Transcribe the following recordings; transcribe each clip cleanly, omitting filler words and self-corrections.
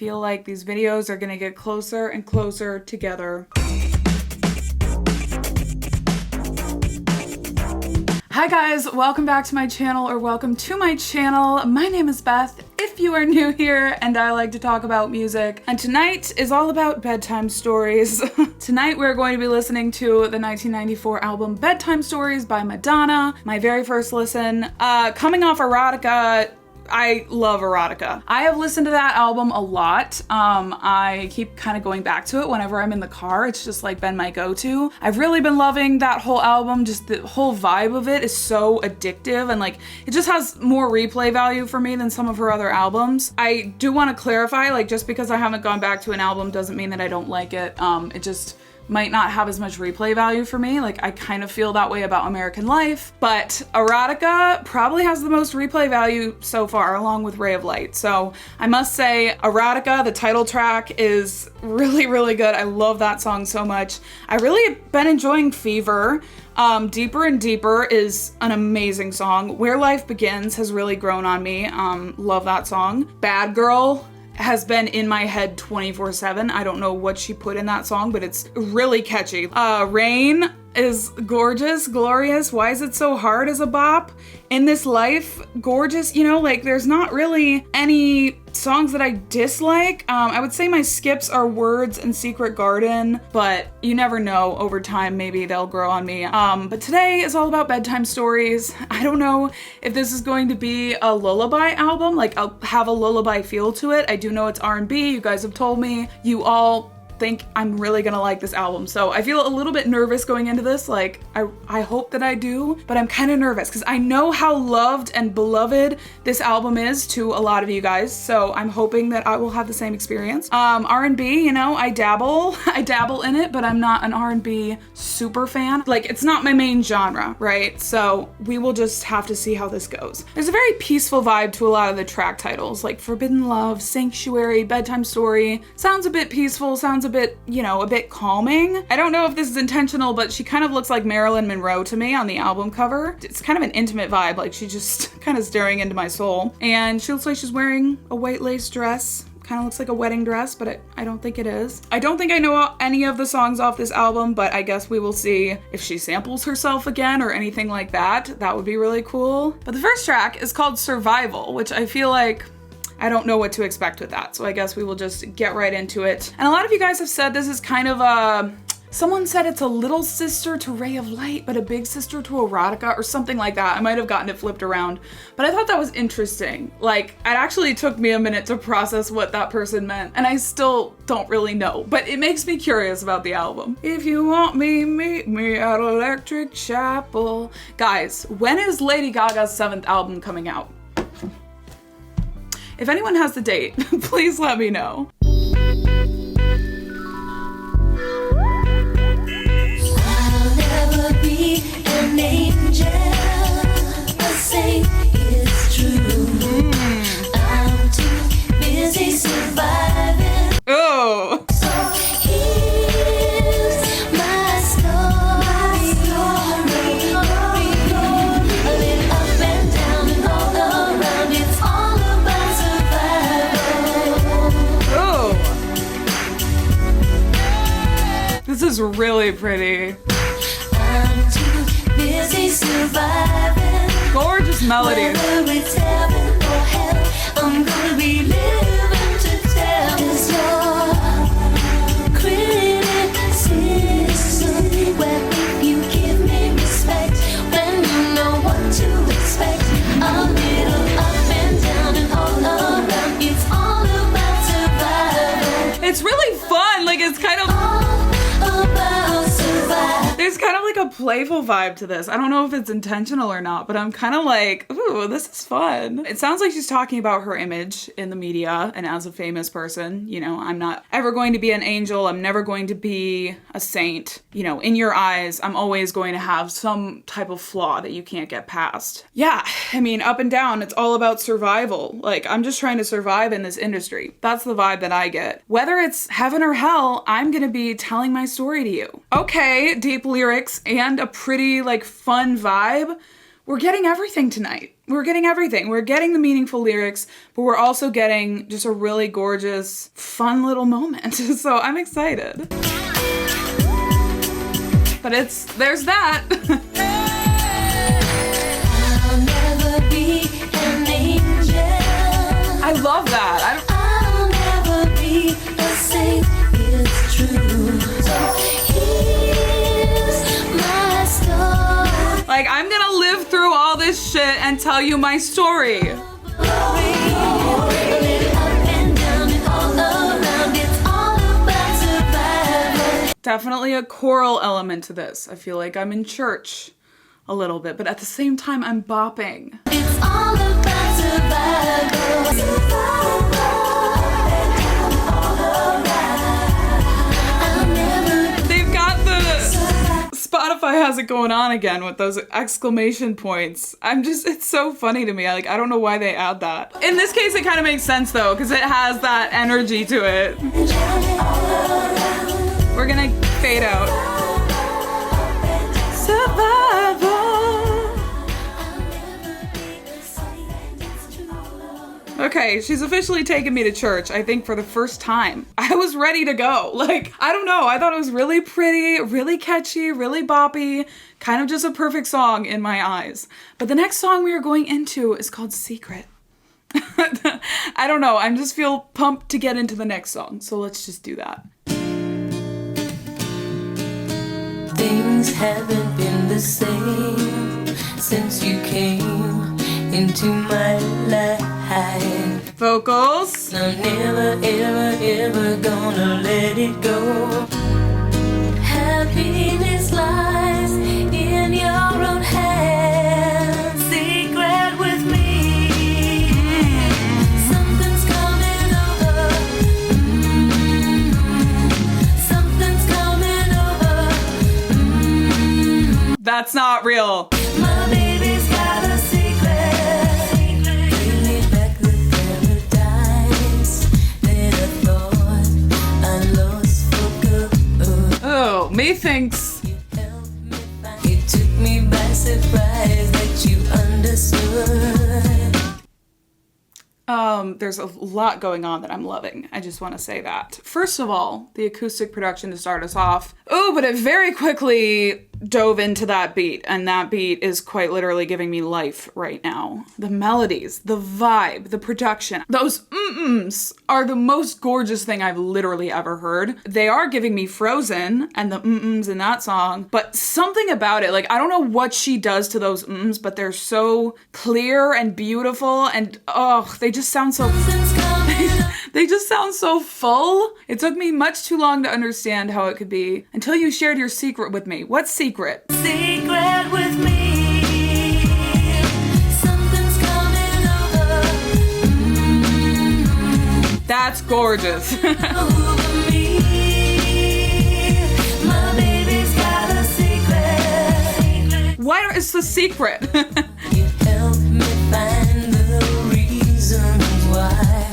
feel like these videos are gonna get closer and closer together. Hi guys, welcome back to my channel, or welcome to my channel. My name is Beth, if you are new here, and I like to talk about music. And tonight is all about bedtime stories. Tonight we're going to be listening to the 1994 album Bedtime Stories by Madonna. My very first listen. Coming off Erotica, I love Erotica. I have listened to that album a lot. I keep kind of going back to it whenever I'm in the car. It's just like been my go-to. I've really been loving that whole album. Just the whole vibe of it is so addictive, and like it just has more replay value for me than some of her other albums. I do want to clarify, like just because I haven't gone back to an album doesn't mean that I don't like it. It just might not have as much replay value for me. Like I kind of feel that way about American Life, but Erotica probably has the most replay value so far, along with Ray of Light. So I must say Erotica, the title track, is really, really good. I love that song so much. I really have been enjoying Fever. Deeper and Deeper is an amazing song. Where Life Begins has really grown on me. Love that song. Bad Girl has been in my head 24/7. I don't know what she put in that song, but it's really catchy. Rain is gorgeous, glorious. Why Is It So Hard is a bop. In This Life, gorgeous. You know, like there's not really any songs that I dislike. I would say my skips are Words and Secret Garden, but you never know, over time maybe they'll grow on me. But today is all about bedtime stories. I don't know if this is going to be a lullaby album, like I'll have a lullaby feel to it. I do know it's R&B. You guys have told me you all think I'm really gonna like this album, so I feel a little bit nervous going into this. Like I hope that I do, but I'm kind of nervous because I know how loved and beloved this album is to a lot of you guys, so I'm hoping that I will have the same experience. R&B, you know, I dabble in it, but I'm not an R&B super fan. Like it's not my main genre, right? So we will just have to see how this goes. There's a very peaceful vibe to a lot of the track titles, like Forbidden Love, Sanctuary, Bedtime Story. Sounds a bit peaceful, sounds a bit, you know, a bit calming. I don't know if this is intentional, but she kind of looks like Marilyn Monroe to me on the album cover. It's kind of an intimate vibe, like she's just kind of staring into my soul. And she looks like she's wearing a white lace dress. Kind of looks like a wedding dress, but I don't think it is. I don't think I know any of the songs off this album, but I guess we will see if she samples herself again or anything like that. That would be really cool. But the first track is called Survival, which I feel like I don't know what to expect with that, so I guess we will just get right into it. And a lot of you guys have said this is kind of a, someone said it's a little sister to Ray of Light, but a big sister to Erotica, or something like that. I might have gotten it flipped around, but I thought that was interesting. Like, it actually took me a minute to process what that person meant, and I still don't really know, but it makes me curious about the album. If you want me, meet me at Electric Chapel. Guys, when is Lady Gaga's 7th album coming out? If anyone has the date, please let me know. I'll never be an angel, but say it's true. I'm too busy surviving. Oh. So here's my story. A little up and down and all around. It's all about survival. Oh. This is really pretty. I'm too busy surviving. Gorgeous melodies. Whether it's heaven or hell, I'm gonna be living to tell. 'Cause you're criticism, where if you give me respect, then you know what to expect. A little up and down and all around. It's all about survival. It's really fun. Like it's kind of, All about survival. there's kind of like a playful vibe to this. I don't know if it's intentional or not, but I'm kind of like, ooh, this is fun. It sounds like she's talking about her image in the media and as a famous person. You know, I'm not ever going to be an angel. I'm never going to be a saint. You know, in your eyes, I'm always going to have some type of flaw that you can't get past. Yeah, I mean, up and down, it's all about survival. Like, I'm just trying to survive in this industry. That's the vibe that I get. Whether it's heaven or hell, I'm gonna be telling my story to you. Okay, deep lyrics and a pretty, like, fun vibe, we're getting everything tonight. We're getting everything. We're getting the meaningful lyrics, but we're also getting just a really gorgeous, fun little moment. So I'm excited. But there's that. I'll never be an angel. I love that. I'll never be a saint, it's true. So here's my story. Like, I'm gonna live through all this shit and tell you my story. Up and down and all around, it's all about survival. Definitely a choral element to this. I feel like I'm in church a little bit, but at the same time, I'm bopping. It's all about survival. I'll never They've got the Spotify has it going on again with those exclamation points. It's so funny to me. I don't know why they add that. In this case, it kind of makes sense though, because it has that energy to it. We're gonna fade out. Survival. Okay, she's officially taken me to church, I think for the first time. I was ready to go. Like, I don't know, I thought it was really pretty, really catchy, really boppy, kind of just a perfect song in my eyes. But the next song we are going into is called Secret. I don't know, I just feel pumped to get into the next song, so let's just do that. Things haven't been the same since you came into my life. Vocals. I'm never, ever, ever gonna let it go. Happiness lies in your own hands. Secret with me. Something's coming over. Something's coming over. That's not real. My baby's got a secret. Really back the paradise that I thought I lost for good. Oh, methinks. You helped me find. It took me by surprise that you understood. There's a lot going on that I'm loving. I just want to say that. First of all, the acoustic production to start us off. Oh, but it very quickly dove into that beat, and that beat is quite literally giving me life right now. The melodies, the vibe, the production, those mm-ms are the most gorgeous thing I've literally ever heard. They are giving me Frozen and the mm-ms in that song, but something about it, like, I don't know what she does to those mm-ms, but they're so clear and beautiful, and oh, they just sound so they just sound so full. It took me much too long to understand how it could be until you shared your secret with me. What secret? Secret with me. Something's coming over. That's gorgeous. Over me. My baby's got a secret. What is the secret? You helped me find the reasons why.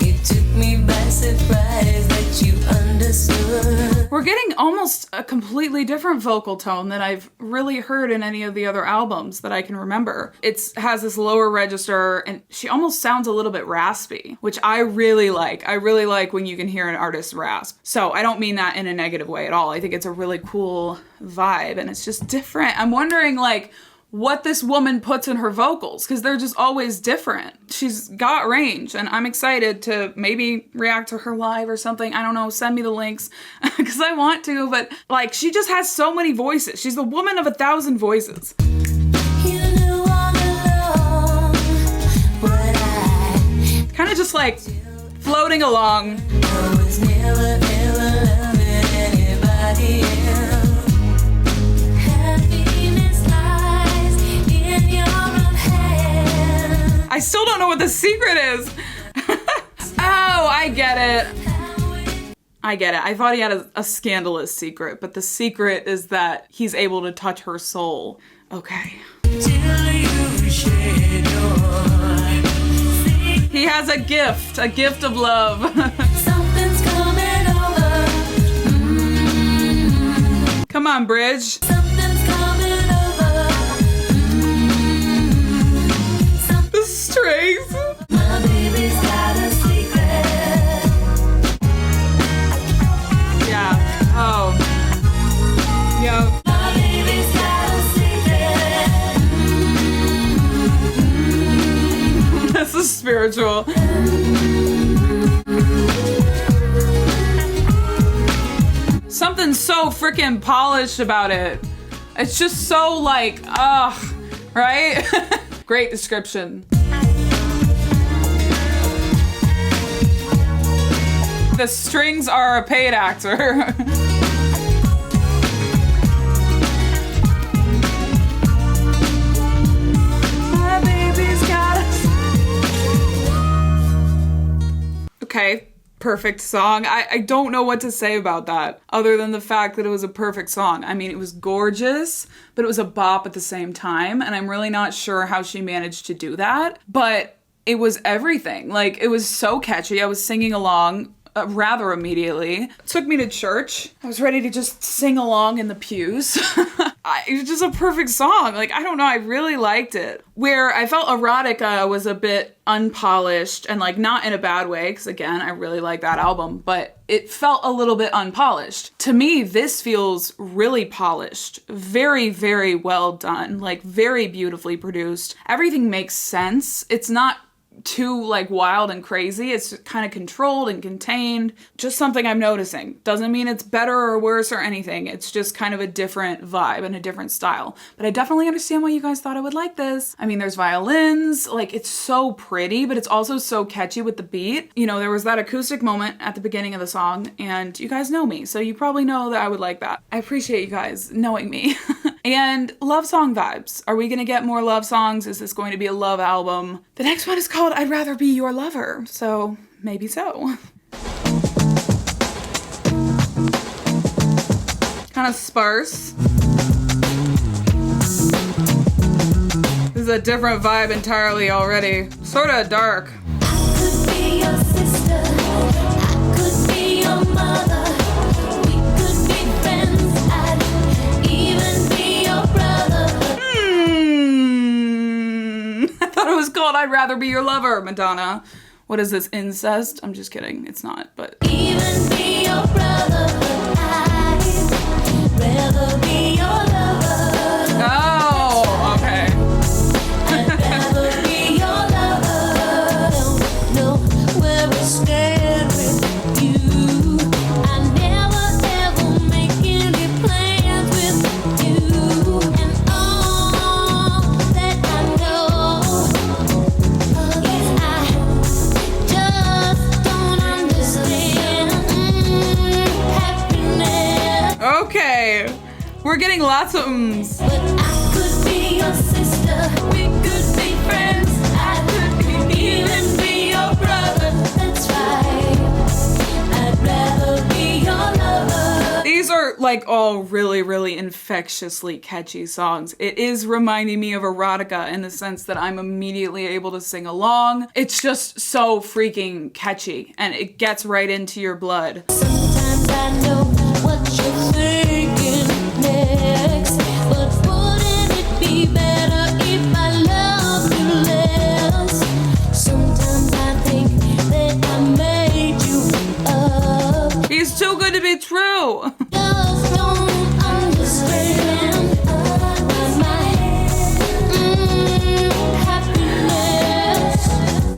It took me by surprise that you understood. We're getting almost a completely different vocal tone than I've really heard in any of the other albums that I can remember. It has this lower register, and she almost sounds a little bit raspy, which I really like. I really like when you can hear an artist rasp. So I don't mean that in a negative way at all. I think it's a really cool vibe, and it's just different. I'm wondering, like, what this woman puts in her vocals, because they're just always different. She's got range, and I'm excited to maybe react to her live or something. I don't know, send me the links, because I want to, but like, she just has so many voices. She's the woman of 1,000 voices. You knew all along what I Kind of just like floating along. was never ever loving anybody else. Happiness lies in your own hands. I still don't know what the secret is. Oh, I get it. I get it. I thought he had a scandalous secret, but the secret is that he's able to touch her soul. Okay. Till you shed your He has a gift of love. something's coming over. Come on, Bridge. Something's coming over. Trace. My baby's got a secret. Yeah. Oh. Yep. My baby's got a secret. This is spiritual. Something so freaking polished about it. It's just so like, right? Great description. The strings are a paid actor. My baby's got Okay, perfect song. I don't know what to say about that other than the fact that it was a perfect song. I mean, it was gorgeous, but it was a bop at the same time, and I'm really not sure how she managed to do that, but it was everything. Like, it was so catchy. I was singing along rather immediately. It took me to church. I was ready to just sing along in the pews. It was just a perfect song. Like, I don't know, I really liked it. Where I felt Erotica was a bit unpolished, and like not in a bad way, because again, I really like that album, but it felt a little bit unpolished. To me, this feels really polished. Very, very well done. Like, very beautifully produced. Everything makes sense. It's not too like wild and crazy. It's kind of controlled and contained. Just something I'm noticing. Doesn't mean it's better or worse or anything. It's just kind of a different vibe and a different style. But I definitely understand why you guys thought I would like this. I mean, there's violins. Like, it's so pretty, but it's also so catchy with the beat. You know, there was that acoustic moment at the beginning of the song, and you guys know me, so you probably know that I would like that. I appreciate you guys knowing me. And love song vibes. Are we gonna get more love songs? Is this going to be a love album? The next one is called I'd Rather Be Your Lover, so maybe so. Kind of sparse. This is a different vibe entirely already. Sort of dark. I could be your sister. I could be your mother. We could be friends. I'd even be your brother. I thought it was called I'd Rather Be Your Lover, Madonna. What is this, incest? I'm just kidding, it's not, but... Even be your brother, but I'd rather be your lover. Oh, okay. I'd rather be your lover. Don't know where we stand with you. I never ever make any plans with you. And all that I know is I just don't understand happiness. Okay. We're getting lots of ums. But I could be your sister. We could be friends. I could even be your brother. That's right. I'd rather be your lover. These are like all really, really infectiously catchy songs. It is reminding me of Erotica in the sense that I'm immediately able to sing along. It's just so freaking catchy and it gets right into your blood. Sometimes I know what you're thinking next, but wouldn't it be better if I loved you less? Sometimes I think that I made you up. He's too good to be true. Just don't understand my happiness.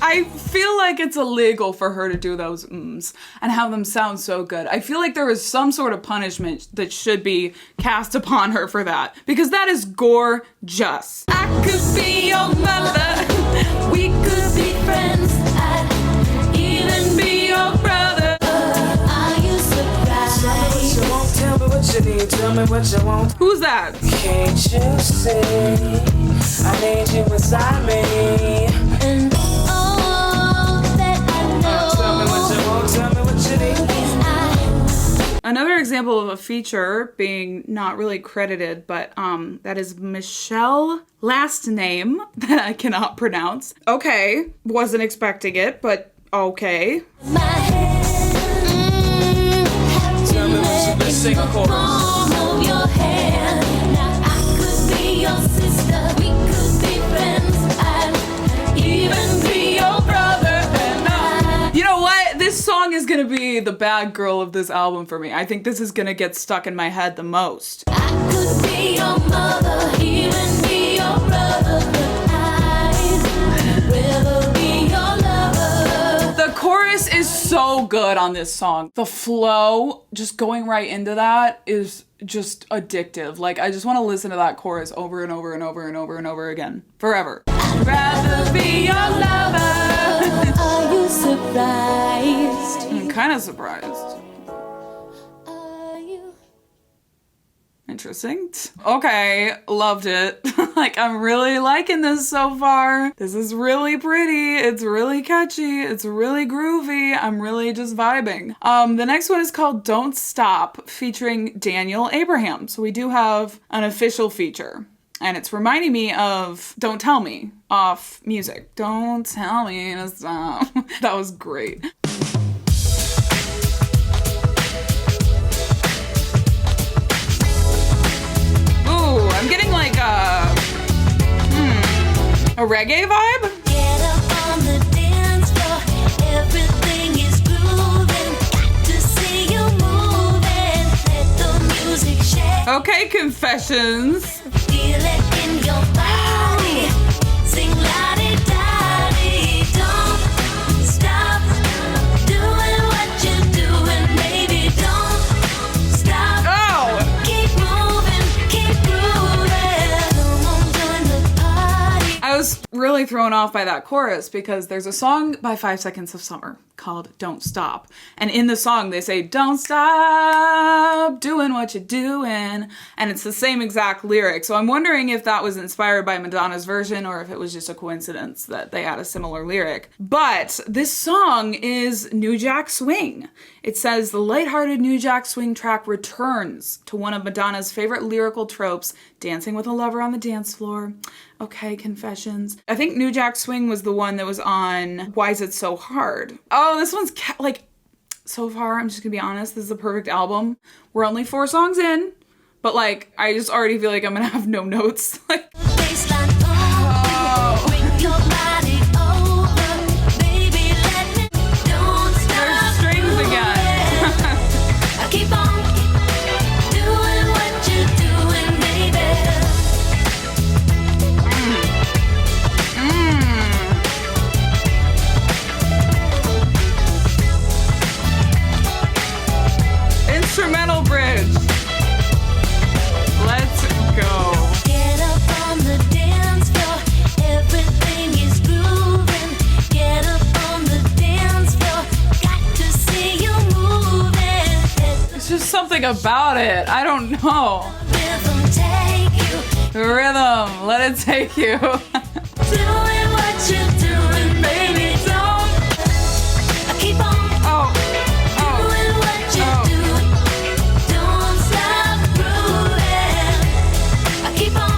I feel like it's illegal for her to do those ums and have them sound so good. I feel like there is some sort of punishment that should be cast upon her for that, because that is gorgeous. I could be your mother. We could be friends. I'd even be your brother. Are you surprised? You won't tell me what you need, tell me what you want. Who's that? Can't you see? I need you beside me. And all that I Tell me what you know want, tell me what you need. is I Another example of a feature being not really credited, but that is Michelle, last name that I cannot pronounce. Okay, wasn't expecting it, but okay. my head. Tell me what you been singing for. Palm of your hand. Now I could be your sister. We could be friends. I'd even gonna be the bad girl of this album for me. I think this is gonna get stuck in my head the most. I could be your mother, even be your brother, but I'd rather be your lover. The chorus is so good on this song. The flow, just going right into that, is just addictive. Like, I just want to listen to that chorus over and over and over and over and over again. Forever. I'd rather be your lover. Are you surprised? I'm kind of surprised. Are you? Interesting. Okay, loved it. Like, I'm really liking this so far. This is really pretty. It's really catchy. It's really groovy. I'm really just vibing. The next one is called Don't Stop, featuring Daniel Abraham. So we do have an official feature. And it's reminding me of Don't Tell Me off Music. Don't tell me to stop. That was great. I'm getting like a reggae vibe. Get up on the dance floor, everything is grooving. Got to see you moving, let the music shake. Okay, Confessions. Feel it in your body, sing la-di-da-di. Don't stop doing what you're doing, baby. Don't stop. Oh! Keep moving, keep grooving. Come on, join the party. I was really thrown off by that chorus because there's a song by 5 Seconds of Summer called Don't Stop. And in the song they say, don't stop doing what you're doing. And it's the same exact lyric. So I'm wondering if that was inspired by Madonna's version or if it was just a coincidence that they had a similar lyric. But this song is New Jack Swing. It says the lighthearted New Jack Swing track returns to one of Madonna's favorite lyrical tropes, dancing with a lover on the dance floor. Okay, Confessions. I think New Jack Swing was the one that was on Why Is It So Hard? Oh, this one's like, so far, I'm just gonna be honest, this is a perfect album. We're only 4 songs in, but like, I just already feel like I'm gonna have no notes. Like, Baseline pumping, bring your body over, baby. Let me. Don't stop. there's strings again. I keep on doing what you're doing, baby. Instrumental bridge. Let's go. Get up on the dance floor, everything is grooving. Get up on the dance floor, got to see you moving. It's just something about it. I don't know. Rhythm take you, Rhythm, let it take you. doing what you're doing, baby. Don't. I keep on Oh, doing what you're doing. Don't stop grooving. I keep on.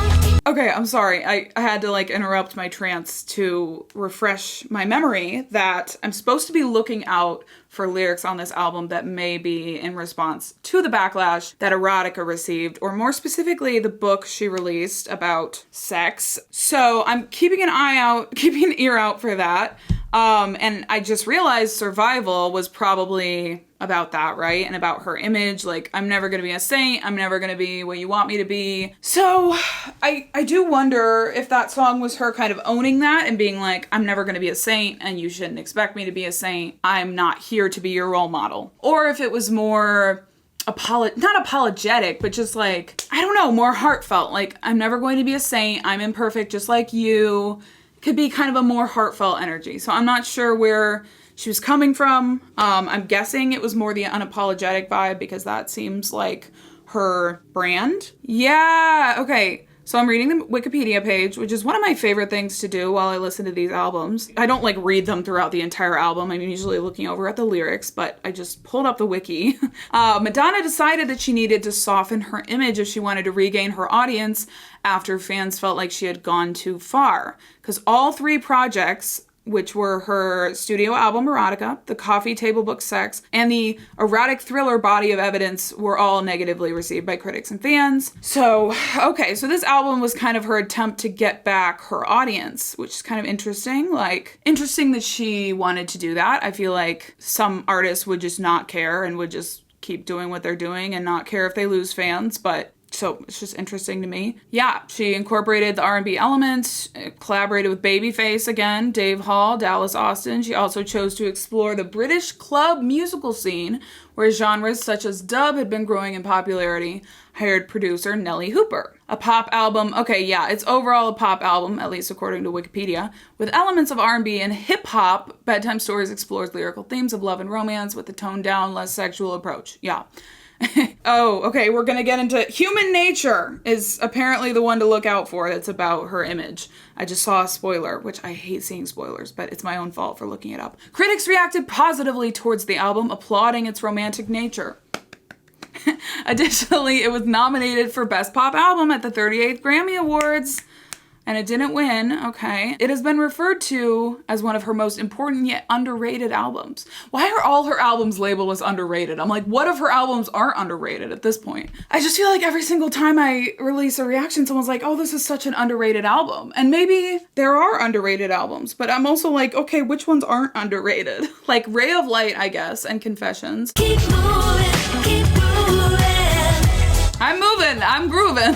okay, I'm sorry. I had to like interrupt my trance to refresh my memory that I'm supposed to be looking out for lyrics on this album that may be in response to the backlash that Erotica received, or more specifically, the book she released about sex. So I'm keeping an eye out, keeping an ear out for that. And I just realized Survival was probably about that, right? And about her image, like, I'm never gonna be a saint, I'm never gonna be what you want me to be. So I do wonder if that song was her kind of owning that and being like, I'm never gonna be a saint and you shouldn't expect me to be a saint. I'm not here to be your role model. Or if it was more not apologetic, but just like, I don't know, more heartfelt. Like, I'm never going to be a saint, I'm imperfect just like you. Could be kind of a more heartfelt energy. So I'm not sure where she was coming from. I'm guessing it was more the unapologetic vibe because that seems like her brand. Yeah, okay. So I'm reading the Wikipedia page, which is one of my favorite things to do while I listen to these albums. I don't like read them throughout the entire album. I'm usually looking over at the lyrics, but I just pulled up the wiki. Madonna decided that she needed to soften her image if she wanted to regain her audience after fans felt like she had gone too far. Because all 3 projects which were her studio album Erotica, the coffee table book Sex, and the erotic thriller Body of Evidence were all negatively received by critics and fans. So, okay, so this album was kind of her attempt to get back her audience, which is kind of interesting. Like, interesting that she wanted to do that. I feel like some artists would just not care and would just keep doing what they're doing and not care if they lose fans, but so it's just interesting to me. Yeah, she incorporated the R&B elements, collaborated with Babyface again, Dave Hall, Dallas Austin. She also chose to explore the British club musical scene, where genres such as dub had been growing in popularity. Hired producer Nellie Hooper. A pop album, okay, yeah, it's overall a pop album, at least according to Wikipedia, with elements of R&B and hip-hop. Bedtime Stories explores lyrical themes of love and romance with a toned-down, less sexual approach. Yeah. Oh, okay, we're gonna get into Human Nature is apparently the one to look out for. That's about her image. I just saw a spoiler, which I hate seeing spoilers, but it's my own fault for looking it up. Critics reacted positively towards the album, applauding its romantic nature. Additionally, it was nominated for Best Pop Album at the 38th Grammy Awards. And it didn't win, okay. It has been referred to as one of her most important yet underrated albums. Why are all her albums labeled as underrated? I'm like, what if her albums aren't underrated at this point? I just feel like every single time I release a reaction, someone's like, oh, this is such an underrated album. And maybe there are underrated albums, but I'm also like, okay, which ones aren't underrated? Like Ray of Light, I guess, and Confessions. Keep moving, keep moving. I'm moving, I'm grooving.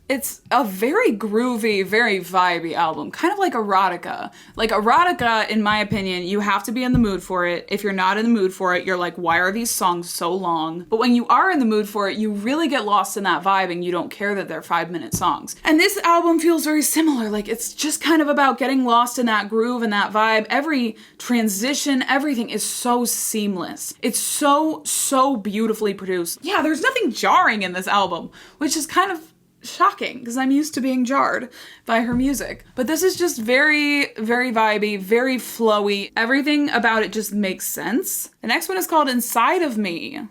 It's a very groovy, very vibey album, kind of like Erotica. Like Erotica, in my opinion, you have to be in the mood for it. If you're not in the mood for it, you're like, why are these songs so long? But when you are in the mood for it, you really get lost in that vibe and you don't care that they're 5-minute songs. And this album feels very similar. Like it's just kind of about getting lost in that groove and that vibe. Every transition, everything is so seamless. It's so beautifully produced. Yeah, there's nothing jarring in this album, which is kind of shocking because I'm used to being jarred by her music. But this is just very, very vibey, very flowy. Everything about it just makes sense. The next one is called Inside of Me.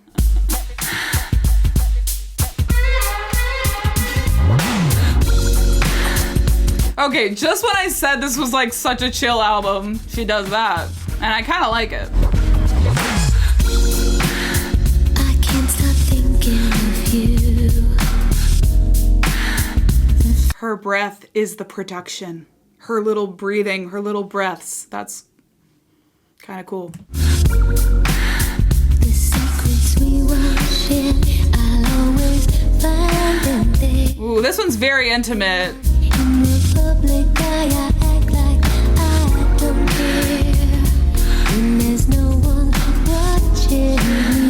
Okay, just when I said this was like such a chill album, she does that. And I kind of like it. I can't stop thinking of you. Her breath is the production. Her little breathing, her little breaths. That's kind of cool. The secrets we won't share, I'll always find them there. Ooh, this one's very intimate. In the public eye, I act like I don't care. And there's no one watching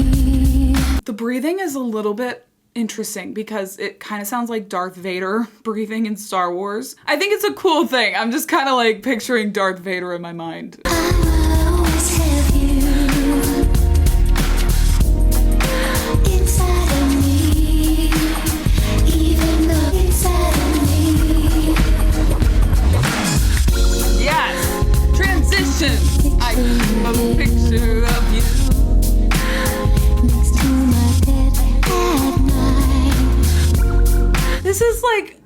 me. The breathing is a little bit interesting because it kind of sounds like Darth Vader breathing in Star Wars. I think it's a cool thing. I'm just kind of like picturing Darth Vader in my mind. I'll always have you inside of me, even though inside of me. Yes! Transition! I have a picture of you. Next to my bed at night. This is like...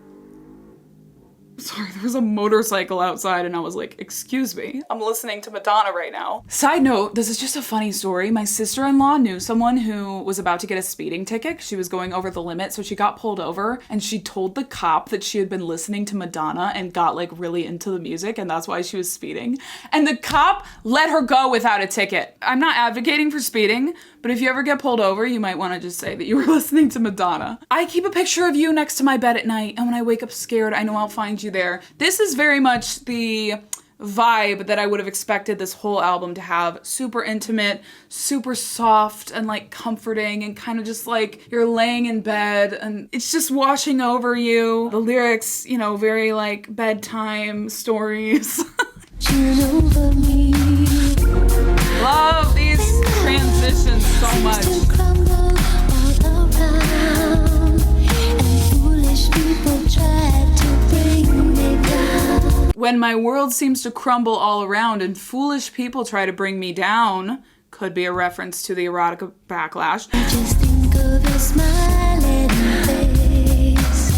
Sorry, there was a motorcycle outside and I was like, excuse me, I'm listening to Madonna right now. Side note, this is just a funny story. My sister-in-law knew someone who was about to get a speeding ticket. She was going over the limit, so she got pulled over and she told the cop that she had been listening to Madonna and got like really into the music and that's why she was speeding. And the cop let her go without a ticket. I'm not advocating for speeding, but if you ever get pulled over, you might want to just say that you were listening to Madonna. I keep a picture of you next to my bed at night, and when I wake up scared, I know I'll find you there. This is very much the vibe that I would have expected this whole album to have. Super intimate, super soft, and like comforting, and kind of just like you're laying in bed, and it's just washing over you. The lyrics, you know, very like bedtime stories. Chill over me. Love these transitions so much. Seems to crumble all around, and foolish people try to bring me down. When my world seems to crumble all around and foolish people try to bring me down, could be a reference to the Erotica backlash. Just think of your smiling face.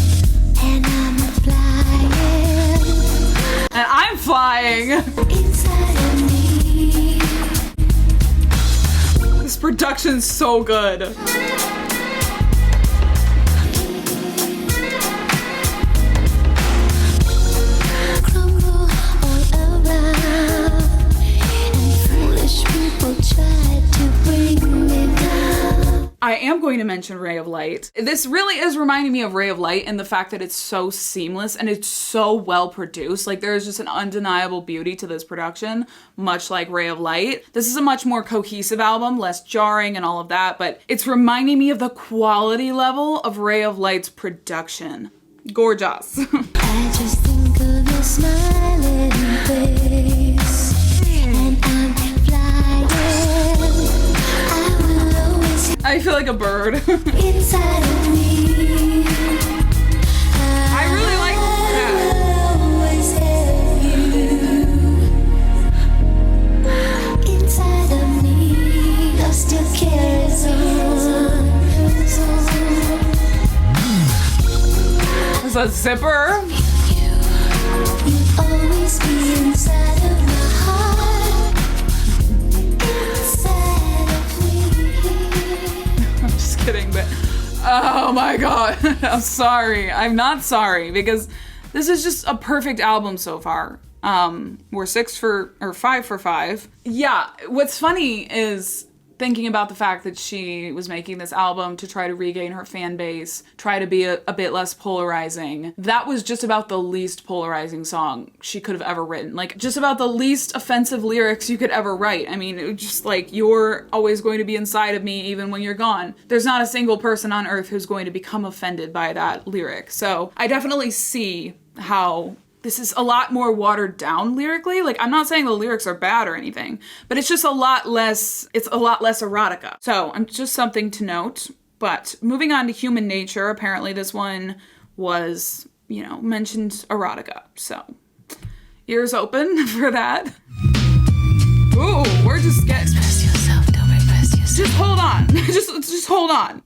amazing. Inside of me. This production's so good. Crumble all around, and foolish people try to bring me down. I am going to mention Ray of Light. This really is reminding me of Ray of Light in the fact that it's so seamless and it's so well produced. Like, there is just an undeniable beauty to this production, much like Ray of Light. This is a much more cohesive album, less jarring and all of that, but it's reminding me of the quality level of Ray of Light's production. Gorgeous. I just think of your smiling face, and I'm flying. I will always I feel like a bird. inside of me. I really like that. I will always have you inside of me. Love still carries on. Is that zipper? You'll always be inside of my heart. Inside of me. I'm just kidding, but oh my god. I'm sorry. I'm not sorry because this is just a perfect album so far. We're 5 for 5. Yeah, what's funny is thinking about the fact that she was making this album to try to regain her fan base, try to be a bit less polarizing. That was just about the least polarizing song she could have ever written. Like, just about the least offensive lyrics you could ever write. I mean, it was just like, you're always going to be inside of me even when you're gone. There's not a single person on earth who's going to become offended by that lyric. So I definitely see how this is a lot more watered down lyrically. Like, I'm not saying the lyrics are bad or anything, but it's just it's a lot less erotica. So just something to note. But moving on to Human Nature, apparently this one was, mentioned erotica. So ears open for that. Ooh, we're just getting... Express yourself, don't repress yourself. Just hold on. just hold on.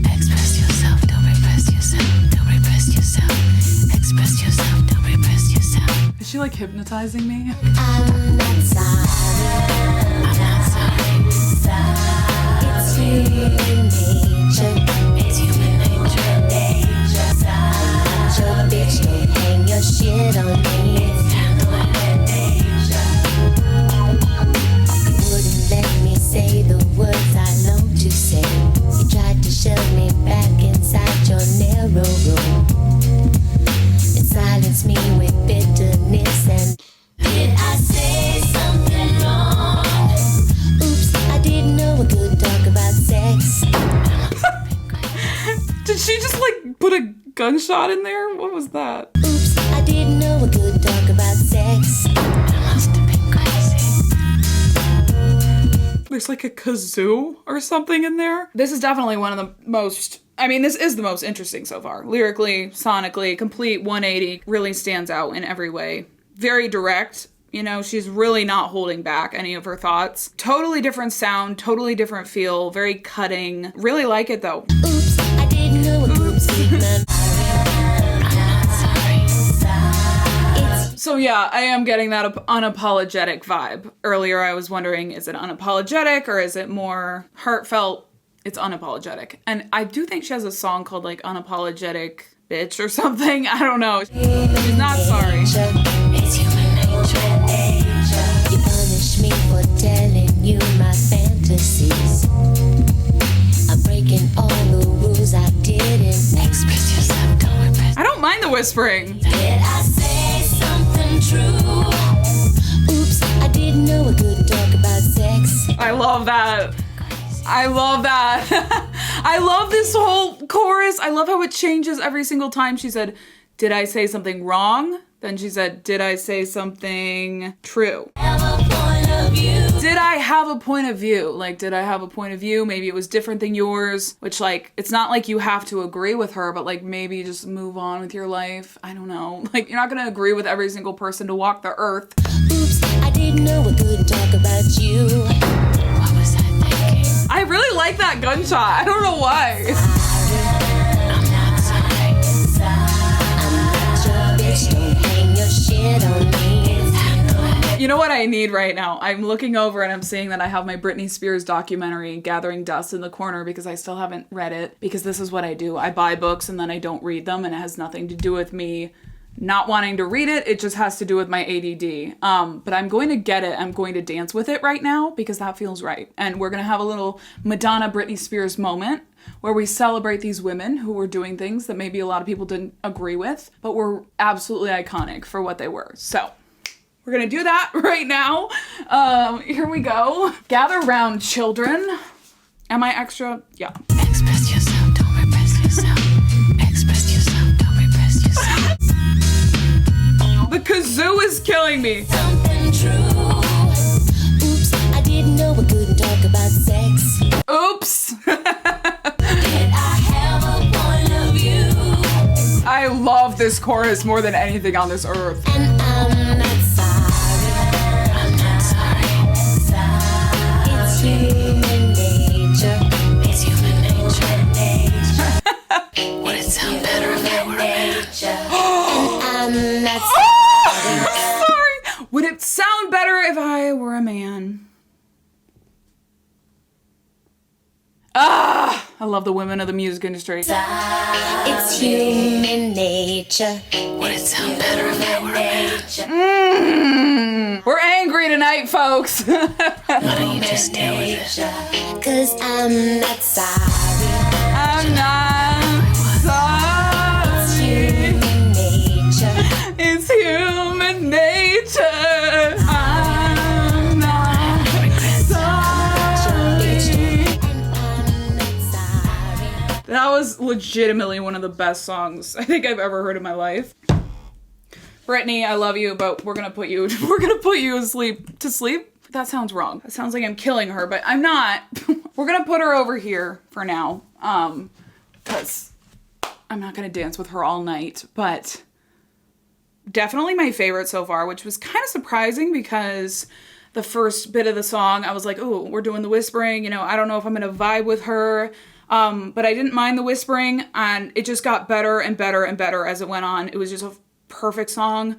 Express yourself, don't repress yourself. Don't repress yourself. Express yourself, don't repress yourself. Is she like hypnotizing me? I'm not sorry. I'm not sorry. It's human nature. It's human nature. I'm not your bitch. Don't hang your shit on me. It's human nature. You wouldn't let me say the words I long to say. You tried to shove me back inside your narrow room and silence me with bitterness and. Did I say something wrong? Oops, I didn't know we could talk about sex. Did she just like put a gunshot in there? What was that? Oops, I didn't know we could talk about sex. I must have been crazy. There's like a kazoo or something in there. This is definitely one of the most, this is the most interesting so far. Lyrically, sonically, complete 180, really stands out in every way. Very direct, she's really not holding back any of her thoughts. Totally different sound, totally different feel, very cutting. Really like it though. Oops, I didn't know we could speak my So yeah, I am getting that unapologetic vibe. Earlier I was wondering, is it unapologetic or is it more heartfelt? It's unapologetic. And I do think she has a song called like Unapologetic Bitch or something. I don't know. She's not sorry. It's human nature. You punish me for telling you my fantasies. I'm breaking all the rules I didn't. Express yourself, don't repress. I don't mind the whispering. Did I say something true? Oops, I didn't know we could talk about sex. I love that. I love that. I love this whole chorus. I love how it changes every single time. She said, did I say something wrong? Then she said, did I say something true? Have a point of view. Did I have a point of view? Like, did I have a point of view? Maybe it was different than yours, which like, it's not like you have to agree with her, but like maybe just move on with your life. I don't know. Like, you're not gonna agree with every single person to walk the earth. Oops, I didn't know we could talk about you. What was I thinking? I really like that gunshot. I don't know why. I'm not sorry. I'm not your bitch. Don't hang your I need right now. I'm looking over and I'm seeing that I have my Britney Spears documentary, Gathering Dust, in the corner because I still haven't read it. Because this is what I do. I buy books and then I don't read them, and it has nothing to do with me not wanting to read it. It just has to do with my ADD. But I'm going to get it. I'm going to dance with it right now because that feels right. And we're going to have a little Madonna, Britney Spears moment where we celebrate these women who were doing things that maybe a lot of people didn't agree with, but were absolutely iconic for what they were. So we're gonna do that right now. Here we go. Gather round, children. Am I extra? Yeah. Express yourself, don't repress yourself. Express yourself, don't repress yourself. The kazoo is killing me. Something true. Oops, I didn't know we couldn't talk about sex. Oops. Did I have a point of view? I love this chorus more than anything on this earth. And I'm not sorry. I'm not sorry. It's human nature. It's human nature. Would it sound better if I were a man? And I'm not sorry. Sorry. Would it sound better if I were a man? Ah, I love the women of the music industry. It's human nature. Would it sound better if I were a man? We're angry tonight, folks. Why don't you just deal with it? 'Cause I'm not sorry. I'm not sorry. Human nature. It's human nature. I'm not sorry. That was legitimately one of the best songs I think I've ever heard in my life. Brittany, I love you, but we're gonna put you to sleep. That sounds wrong. That sounds like I'm killing her, but I'm not. We're gonna put her over here for now. Because I'm not gonna dance with her all night, but definitely my favorite so far, which was kind of surprising because the first bit of the song, I was like, oh, we're doing the whispering, you know, I don't know if I'm gonna vibe with her. But I didn't mind the whispering, and it just got better and better and better as it went on. It was just a perfect song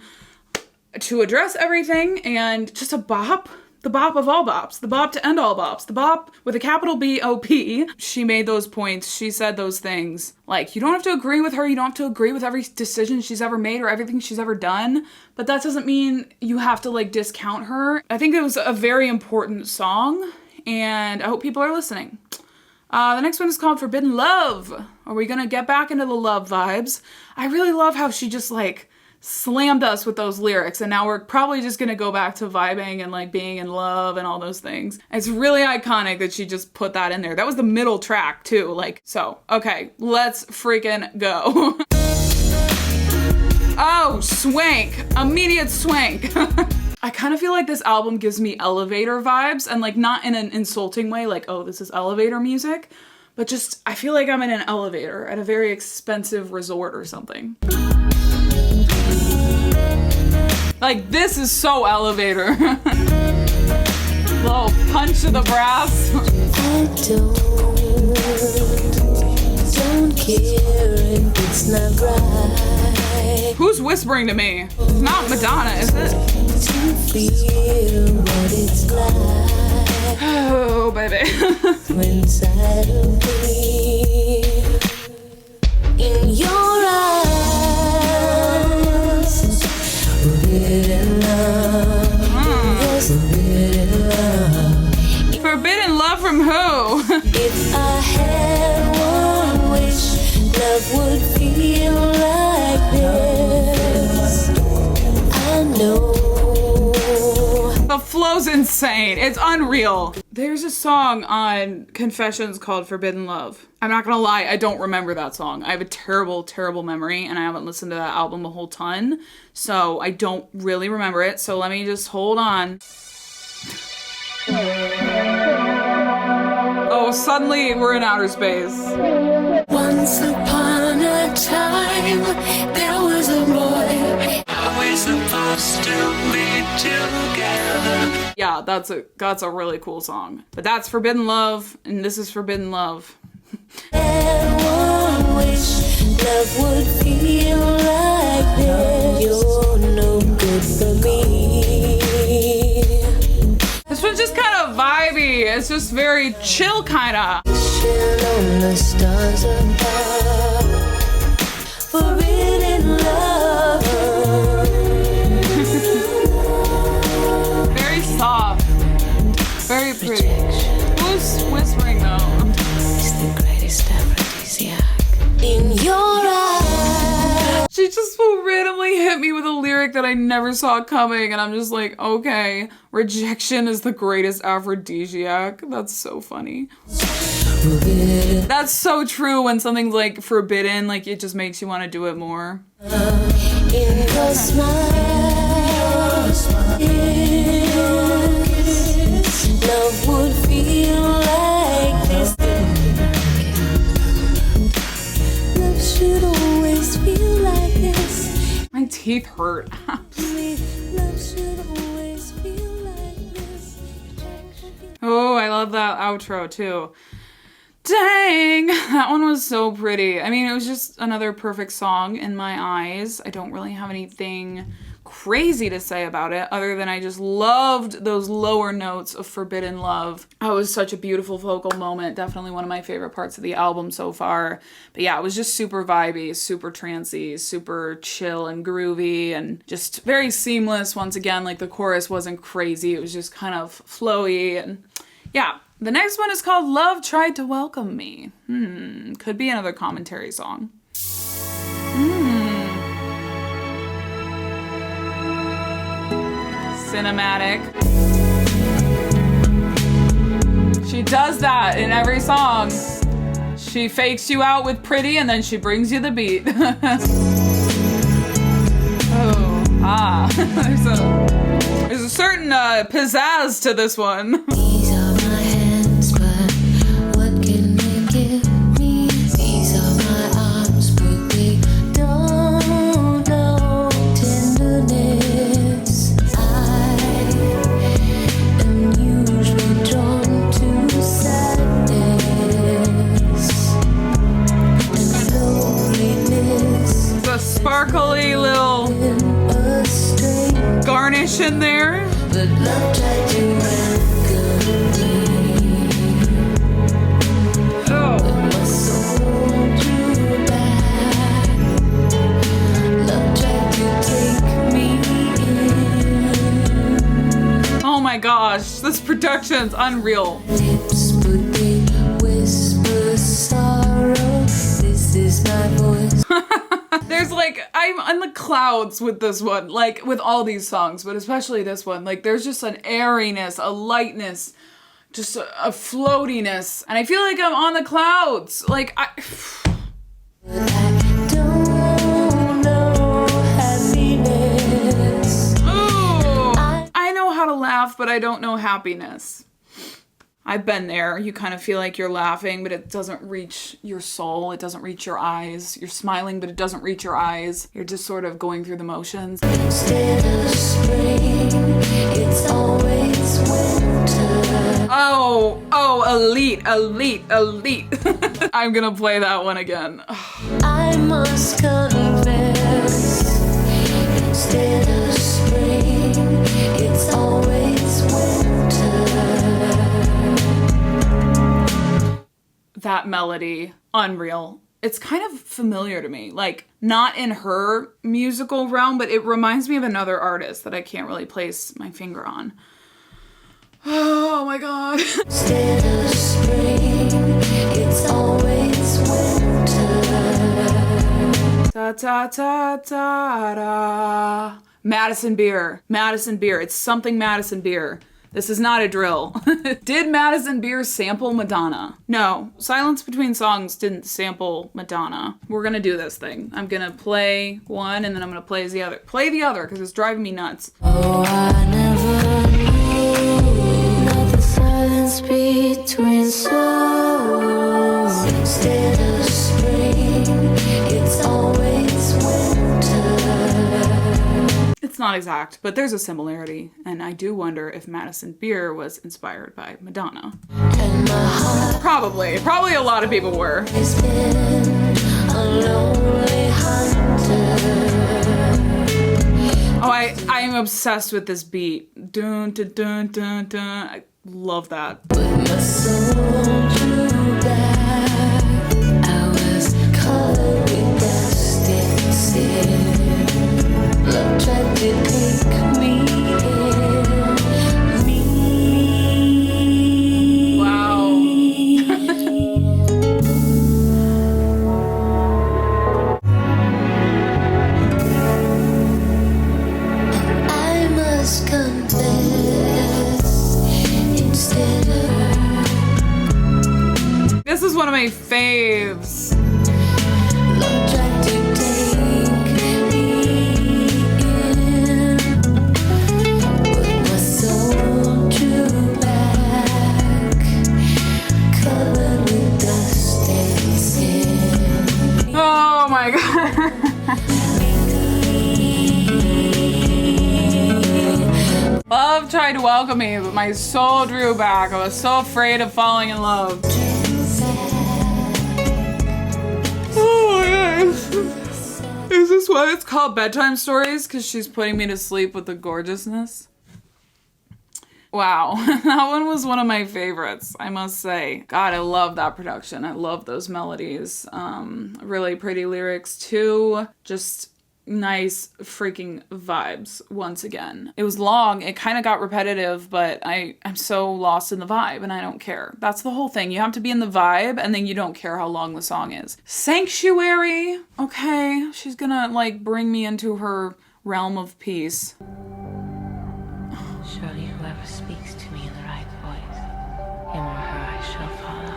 to address everything, and just a bop. The bop of all bops. The bop to end all bops. The bop with a capital B-O-P. She made those points. She said those things. Like, you don't have to agree with her. You don't have to agree with every decision she's ever made or everything she's ever done. But that doesn't mean you have to, like, discount her. I think it was a very important song, and I hope people are listening. The next one is called Forbidden Love. Are we gonna get back into the love vibes? I really love how she just, like, slammed us with those lyrics, and now we're probably just gonna go back to vibing and, like, being in love and all those things. It's really iconic that she just put that in there. That was the middle track, too. Like, so, okay, let's freaking go. Oh, swank. Immediate swank. I kind of feel like this album gives me elevator vibes, and, like, not in an insulting way, like, oh, this is elevator music, but just, I feel like I'm in an elevator at a very expensive resort or something. Like, this is so elevator. Little punch to the brass. I don't care if it's not right. Who's whispering to me? It's not Madonna, is it? To feel what it's like Oh, baby. inside of me. In your eyes, forbidden love. Yes, forbidden love. Forbidden love from who? If I had one wish, love would feel like this. I know. The flow's insane. It's unreal. There's a song on Confessions called Forbidden Love. I'm not gonna lie, I don't remember that song. I have a terrible, terrible memory, and I haven't listened to that album a whole ton, so I don't really remember it. So let me just hold on. Oh, suddenly we're in outer space. Once upon a time, there was a boy. Are we supposed to be together? Yeah, that's a really cool song. But that's Forbidden Love, and this is Forbidden Love. And one wish, love would feel like this. You're no good for me. It's just very chill kinda. Chill on the stars above. Forbidden love. Very soft. Very pretty. Who's whispering though? It's the greatest aphrodisiac. In your eyes. She just will randomly hit me with a lyric that I never saw coming, and I'm just like, okay, rejection is the greatest aphrodisiac. That's so funny. Forbidden. That's so true when something's like forbidden, like it just makes you want to do it more. In your smile. Love would feel like this. Love should always feel like this. My teeth hurt. Love should always feel like this. Oh, I love that outro too. Dang, that one was so pretty. I mean, it was just another perfect song in my eyes. I don't really have anything crazy to say about it other than I just loved those lower notes of Forbidden Love. It was such a beautiful vocal moment. Definitely one of my favorite parts of the album so far. But yeah, it was just super vibey, super trancey, super chill and groovy, and just very seamless. Once again, like the chorus wasn't crazy. It was just kind of flowy, and yeah. The next one is called Love Tried to Welcome Me. Could be another commentary song. Cinematic. She does that in every song. She fakes you out with pretty and then she brings you the beat. There's a certain pizzazz to this one. These are my hands, but what can they give me? These are my arms, but they don't know tenderness. I am usually drawn to sadness and loneliness. The sparkly little A string, garnish in there. but love tried to welcome me. Oh. My soul drew back. Love tried to take me in. Oh my gosh, this production's unreal. Lips, but they whisper sorrow. This is my voice. There's like, I'm on the clouds with this one, like with all these songs, but especially this one. Like there's just an airiness, a lightness, just a floatiness. And I feel like I'm on the clouds. Like But I don't know happiness. ooh, I know how to laugh, but I don't know happiness. I've been there. You kind of feel like you're laughing, but it doesn't reach your soul. It doesn't reach your eyes. You're smiling, but it doesn't reach your eyes. You're just sort of going through the motions. Instead of spring, it's always winter. Oh, elite. I'm gonna play that one again. I must confess, instead of spring, it's always winter. That melody, unreal. It's kind of familiar to me, like not in her musical realm, but it reminds me of another artist that I can't really place my finger on. Oh my god. Instead of spring, it's always winter. Da da da da da. Madison Beer. It's something Madison Beer. This is not a drill. Did Madison Beer sample Madonna? No. Silence Between Songs didn't sample Madonna. We're gonna do this thing. I'm gonna play one and then I'm gonna play the other. Play the other because it's driving me nuts. Oh, I never knew that the silence between souls. Instead of spring, it's always winter. It's not exact, but there's a similarity, and I do wonder if Madison Beer was inspired by Madonna. And my heart Probably a lot of people were. has been a lonely hunter. Oh, I'm obsessed with this beat. Dun dun dun dun dun. Love that. My soul drew back. I was covered with dust and sin. Love tried to take me in. Me. Wow. I must confess, instead of This is one of my faves. love tried to take me in, but my soul drew back, covered with dust and sin. Oh my god. Love tried to welcome me, but my soul drew back. I was so afraid of falling in love. Oh my gosh. Is this why it's called Bedtime Stories? Because she's putting me to sleep with the gorgeousness? Wow, that one was one of my favorites, I must say. God, I love that production. I love those melodies. Really pretty lyrics too. Just nice freaking vibes once again. It was long, it kind of got repetitive, but I'm so lost in the vibe and I don't care. That's the whole thing. You have to be in the vibe and then you don't care how long the song is. Sanctuary, okay, she's gonna like bring me into her realm of peace. Surely whoever speaks to me in the right voice, him or her I shall follow.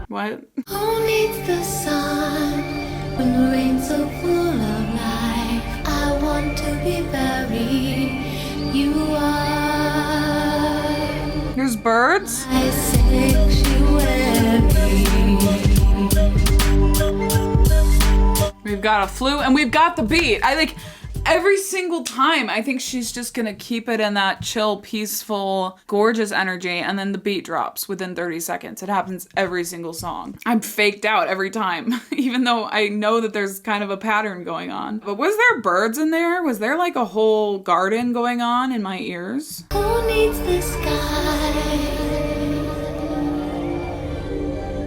What? Who needs the sun when the rain's so full of life? I want to be buried. You are There's birds? my sanctuary. We've got a flute and we've got the beat. I like every single time I think she's just gonna keep it in that chill, peaceful, gorgeous energy and then the beat drops within 30 seconds. It happens every single song. I'm faked out every time, even though I know that there's kind of a pattern going on. But was there birds in there? Was there like a whole garden going on in my ears? Who needs the sky?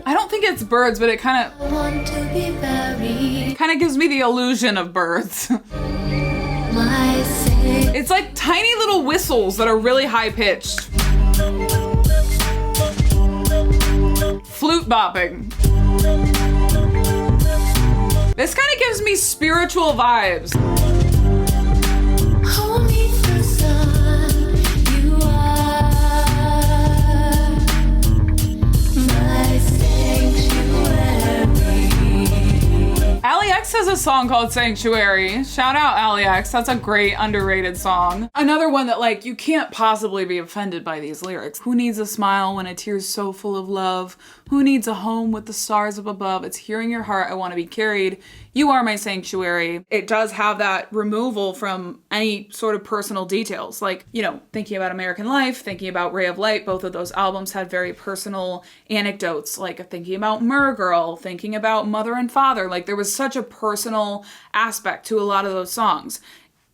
I don't think it's birds, but it kind I want to be buried. of gives me the illusion of birds. My sanctuary. It's like tiny little whistles that are really high pitched. Flute bopping. This kind of gives me spiritual vibes. Who needs the sun? You are my sanctuary. Ali X has a song called Sanctuary. Shout out Ali X. That's a great underrated song. Another one that like you can't possibly be offended by these lyrics. Who needs a smile when a tear's so full of love? Who needs a home with the stars up above? It's hearing your heart. I want to be carried. You are my sanctuary. It does have that removal from any sort of personal details. Like, you know, thinking about American Life, thinking about Ray of Light, both of those albums had very personal anecdotes, like thinking about Girl, thinking about Mother and Father. Like there was such a personal aspect to a lot of those songs.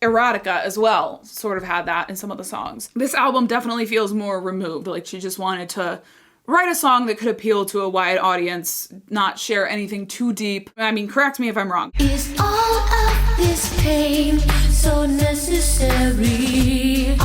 Erotica as well sort of had that in some of the songs. This album definitely feels more removed. Like she just wanted to write a song that could appeal to a wide audience, not share anything too deep. I mean, correct me if I'm wrong. Is all of this pain so necessary?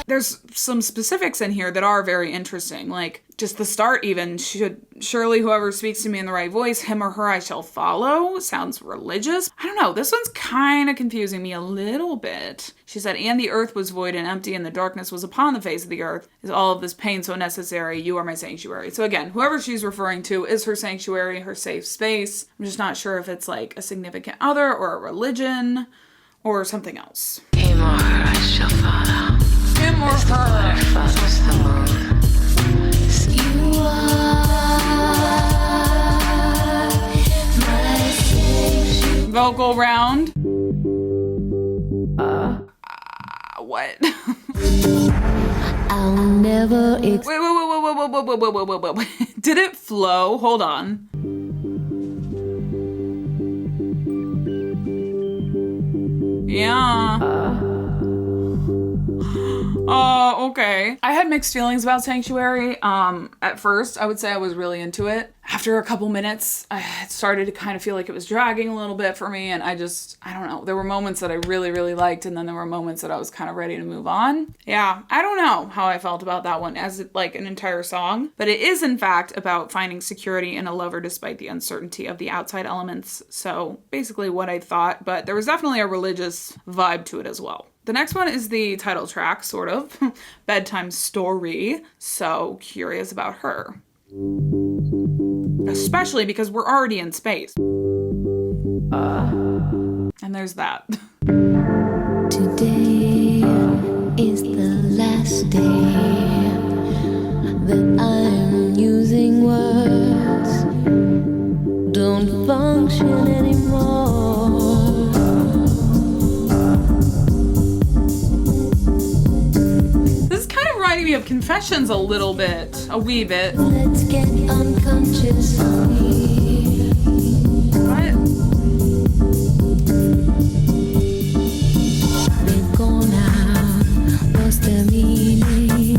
There's some specifics in here that are very interesting, like just the start even. Surely whoever speaks to me in the right voice, him or her I shall follow. Sounds religious. I don't know, this one's kind of confusing me a little bit. She said, and the earth was void and empty and the darkness was upon the face of the earth. Is all of this pain so necessary? You are my sanctuary. So again, whoever she's referring to is her sanctuary, her safe space. I'm just not sure if it's like a significant other or a religion or something else. Him or her I shall follow. Him or As the water her. follows the moon. You are my sanctuary. Vocal round. What? I'll never Wait. Did it flow? Hold on. Yeah. Okay. I had mixed feelings about Sanctuary. At first, I would say I was really into it. After a couple minutes, I started to kind of feel like it was dragging a little bit for me, and I don't know. There were moments that I really, really liked, and then there were moments that I was kind of ready to move on. Yeah, I don't know how I felt about that one as like an entire song, but it is in fact about finding security in a lover despite the uncertainty of the outside elements. So basically what I thought, but there was definitely a religious vibe to it as well. The next one is the title track, sort of, Bedtime Story. So curious about her. Especially because we're already in space. And there's that. Today is the last day that I'm using words. Don't function anymore. This is kind of reminding me of Confessions a little bit, a wee bit. Let's get unconscious, honey. What? They're gone out, what's the meaning?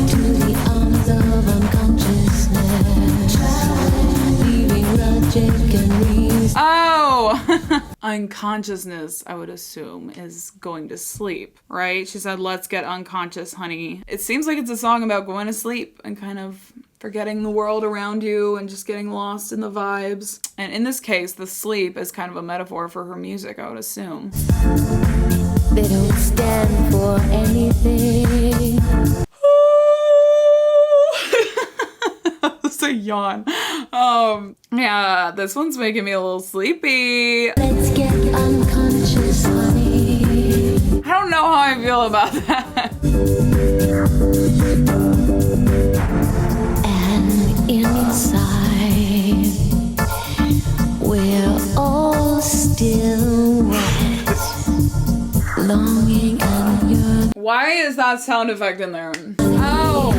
To the arms of unconsciousness, leaving logic and reason. Oh! Unconsciousness, I would assume, is going to sleep, right? She said, let's get unconscious, honey. It seems like it's a song about going to sleep and kind of forgetting the world around you and just getting lost in the vibes. And in this case, the sleep is kind of a metaphor for her music, I would assume. They don't stand for anything. That's a yawn. Yeah, this one's making me a little sleepy. Let's get unconscious, honey. I don't know how I feel about that. And inside, we're all still wet, longing and yearning. Why is that sound effect in there? Oh!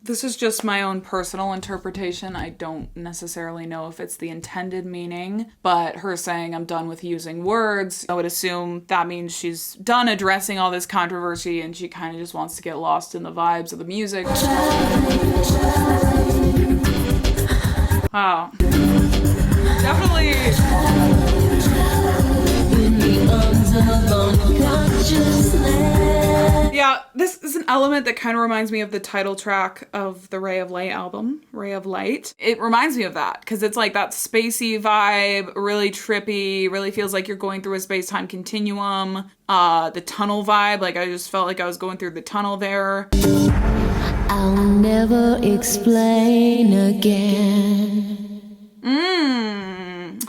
This is just my own personal interpretation. I don't necessarily know if it's the intended meaning, but her saying, I'm done with using words, I would assume that means she's done addressing all this controversy and she kind of just wants to get lost in the vibes of the music. Wow. Definitely. Yeah, this is an element that kind of reminds me of the title track of the Ray of Light album, Ray of Light. It reminds me of that because it's like that spacey vibe, really trippy, really feels like you're going through a space-time continuum. The tunnel vibe, like I just felt like I was going through the tunnel there. I'll never explain again.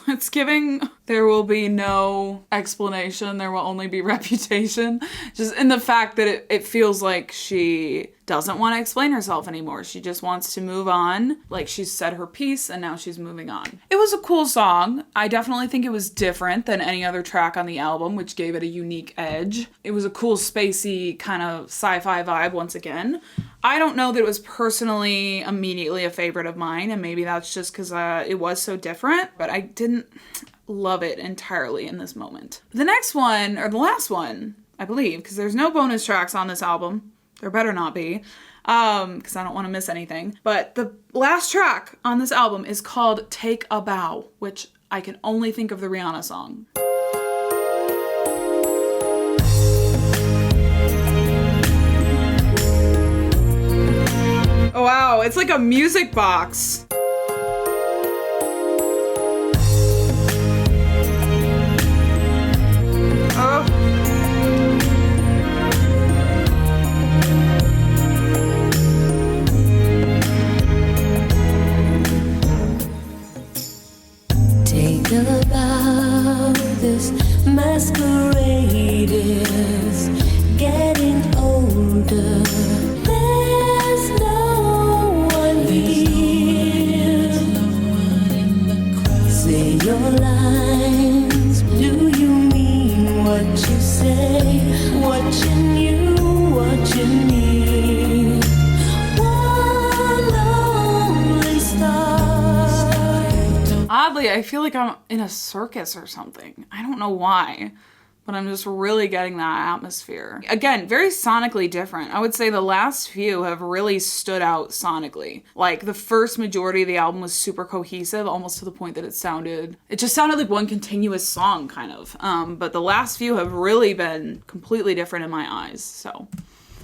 It's giving there will be no explanation, there will only be reputation. Just in the fact that it feels like she doesn't want to explain herself anymore. She just wants to move on. Like she's said her piece and now she's moving on. It was a cool song. I definitely think it was different than any other track on the album, which gave it a unique edge. It was a cool spacey kind of sci-fi vibe once again. I don't know that it was personally immediately a favorite of mine, and maybe that's just because it was so different, but I didn't love it entirely in this moment. The next one, or the last one, I believe, because there's no bonus tracks on this album. There better not be, because I don't want to miss anything. But the last track on this album is called Take a Bow, which I can only think of the Rihanna song. Oh wow, it's like a music box. Oh. Take a bow, this masquerade is getting older. There's no one here. Say your lines. Do you mean what you say? Watching you, watching me. One lonely star. oddly, I feel like I'm in a circus or something. I don't know why, but I'm just really getting that atmosphere. Again, very sonically different. I would say the last few have really stood out sonically. Like the first majority of the album was super cohesive, almost to the point that it just sounded like one continuous song kind of. But the last few have really been completely different in my eyes, so.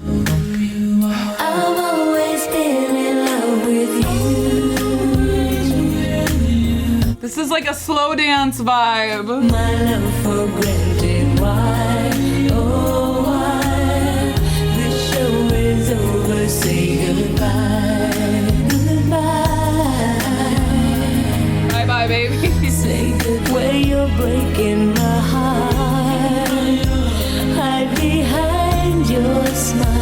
I've always been in love with you. This is like a slow dance vibe. My love for granted, why, oh why, the show is over, say goodbye, goodbye. Bye bye, baby. Say goodbye, you're breaking my heart, hide behind your smile,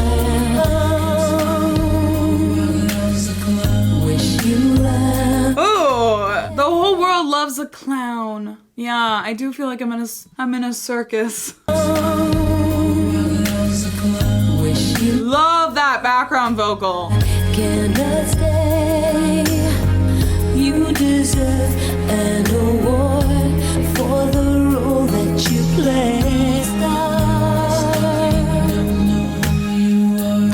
wish you love. Oh, the whole world loves a clown. Yeah, I do feel like I'm in a circus. Wish you Love that background vocal. cannot stay. You deserve an award for the role that you play.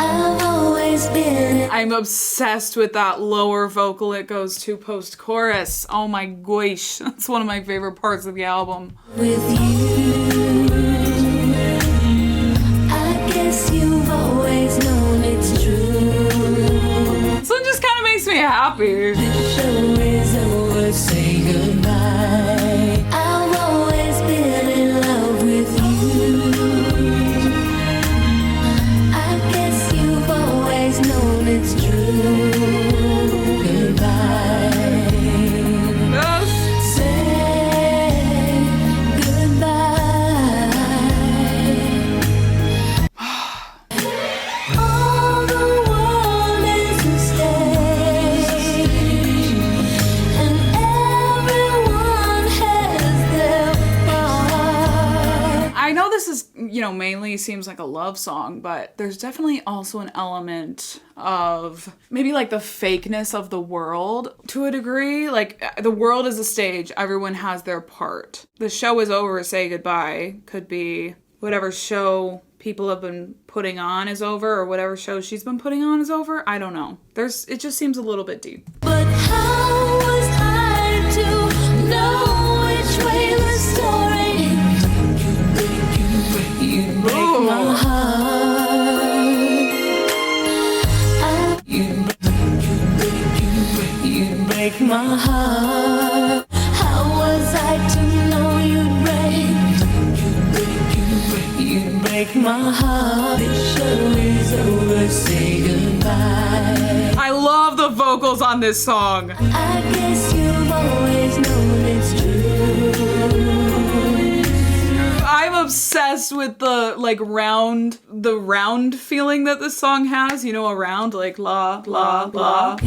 I've always been I'm obsessed with that lower vocal it goes to post-chorus. Oh my gosh, that's one of my favorite parts of the album. with you. I guess you've always known it's true. This one just kind of makes me happy. The show is over, say goodbye. I've always been in love with you. I guess you've always known it's true. Goodbye. Yes. Say goodbye. All the world is a stage, and everyone has their part. I know this is, mainly seems like a love song, but there's definitely also an element of maybe like the fakeness of the world to a degree. Like the world is a stage, everyone has their part. The show is over, say goodbye could be whatever show people have been putting on is over, or whatever show she's been putting on is over. I don't know. It just seems a little bit deep. But how was I to know which way the story? You break my heart. You break my heart. How was I to know you'd break? You break my heart. The show is over, say goodbye. I love the vocals on this song. I guess you've always known it's true. I'm obsessed with the round feeling that this song has. A round, like la, la, la. Bye.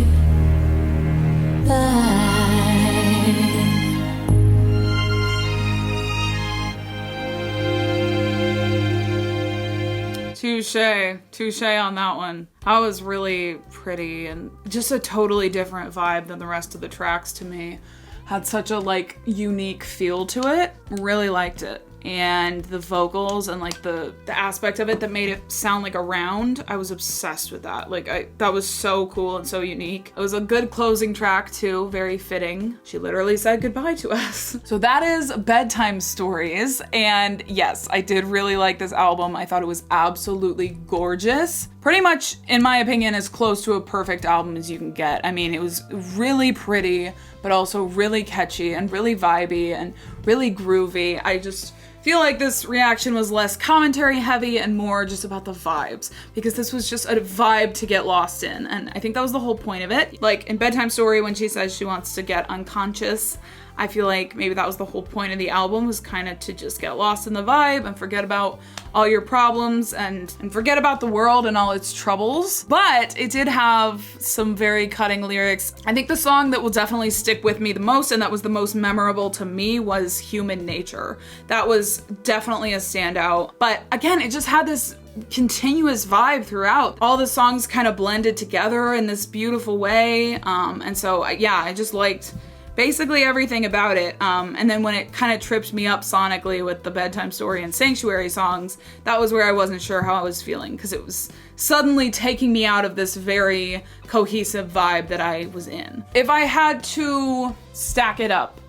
Touche on that one. That was really pretty and just a totally different vibe than the rest of the tracks to me. Had such a unique feel to it. Really liked it. And the vocals and the aspect of it that made it sound like a round, I was obsessed with that. That was so cool and so unique. It was a good closing track too, very fitting. She literally said goodbye to us. So that is Bedtime Stories. And yes, I did really like this album. I thought it was absolutely gorgeous. Pretty much, in my opinion, as close to a perfect album as you can get. I mean, it was really pretty, but also really catchy and really vibey and really groovy. I just feel like this reaction was less commentary heavy and more just about the vibes, because this was just a vibe to get lost in, and I think that was the whole point of it. Like in Bedtime Story, when she says she wants to get unconscious, I feel like maybe that was the whole point of the album, was kind of to just get lost in the vibe and forget about all your problems and forget about the world and all its troubles. But it did have some very cutting lyrics. I think the song that will definitely stick with me the most, and that was the most memorable to me, was Human Nature. That was definitely a standout. But again, it just had this continuous vibe throughout. All the songs kind of blended together in this beautiful way. And so, yeah, I just liked basically everything about it. And then when it kind of tripped me up sonically with the Bedtime Story and Sanctuary songs, that was where I wasn't sure how I was feeling, because it was suddenly taking me out of this very cohesive vibe that I was in. If I had to stack it up,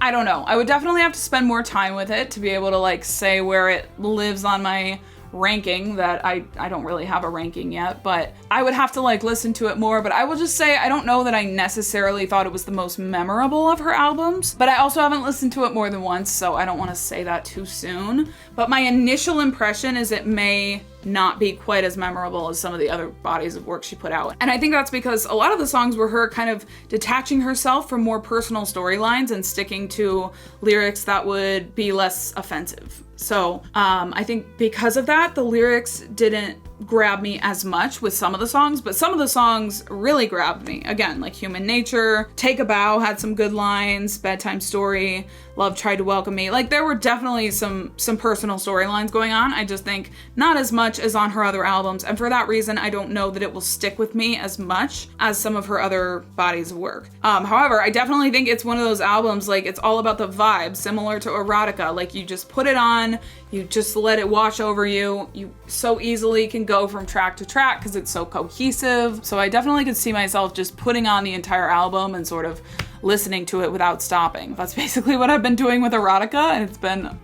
I don't know. I would definitely have to spend more time with it to be able to like say where it lives on my ranking. That I don't really have a ranking yet, but I would have to like listen to it more. But I will just say I don't know that I necessarily thought it was the most memorable of her albums, but I also haven't listened to it more than once, so I don't want to say that too soon. But my initial impression is it may not be quite as memorable as some of the other bodies of work she put out. And I think that's because a lot of the songs were her kind of detaching herself from more personal storylines and sticking to lyrics that would be less offensive. So I think because of that, the lyrics didn't grab me as much with some of the songs, but some of the songs really grabbed me. Again, like Human Nature, Take a Bow had some good lines, Bedtime Story, Love Tried to Welcome Me. Like there were definitely some personal storylines going on. I just think not as much as on her other albums, and for that reason, I don't know that it will stick with me as much as some of her other bodies of work. However, I definitely think it's one of those albums, like it's all about the vibe, similar to Erotica. Like you just put it on, you just let it wash over you. You so easily can go from track to track because it's so cohesive. So I definitely could see myself just putting on the entire album and sort of listening to it without stopping. That's basically what I've been doing with Erotica, and it's been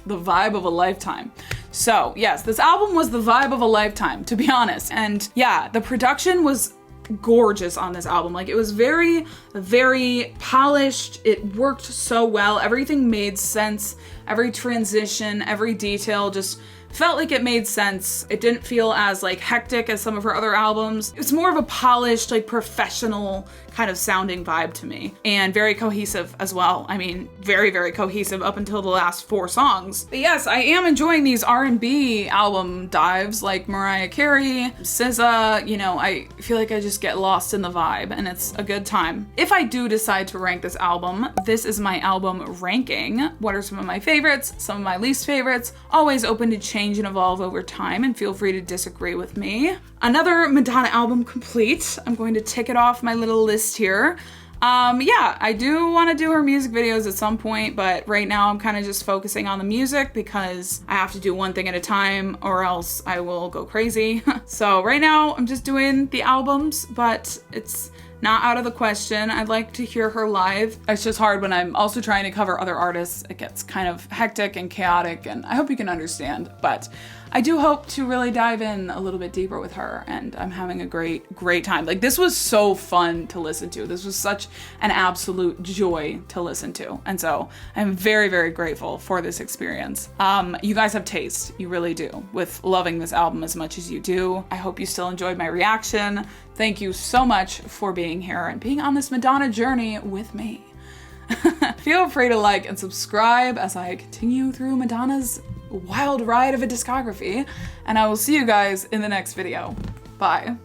the vibe of a lifetime. So yes, this album was the vibe of a lifetime, to be honest. And yeah, the production was gorgeous on this album. Like it was very, very polished. It worked so well. Everything made sense. Every transition, every detail just felt like it made sense. It didn't feel as like hectic as some of her other albums. It's more of a polished, like professional kind of sounding vibe to me, and very cohesive as well. I mean, very, very cohesive up until the last 4 songs. But yes, I am enjoying these R&B album dives like Mariah Carey, SZA. You know, I feel like I just get lost in the vibe, and it's a good time. If I do decide to rank this album, this is my album ranking. What are some of my favorites, some of my least favorites? Always open to change and evolve over time, and feel free to disagree with me. Another Madonna album complete. I'm going to tick it off my little list here. Yeah, I do want to do her music videos at some point, but right now I'm kind of just focusing on the music because I have to do one thing at a time or else I will go crazy. So right now I'm just doing the albums, but it's not out of the question. I'd like to hear her live. It's just hard when I'm also trying to cover other artists. It gets kind of hectic and chaotic, and I hope you can understand, but I do hope to really dive in a little bit deeper with her, and I'm having a great time. Like this was so fun to listen to. This was such an absolute joy to listen to. And so I'm very, very grateful for this experience. You guys have taste, you really do, with loving this album as much as you do. I hope you still enjoyed my reaction. Thank you so much for being here and being on this Madonna journey with me. Feel free to like and subscribe as I continue through Madonna's wild ride of a discography, and I will see you guys in the next video. Bye.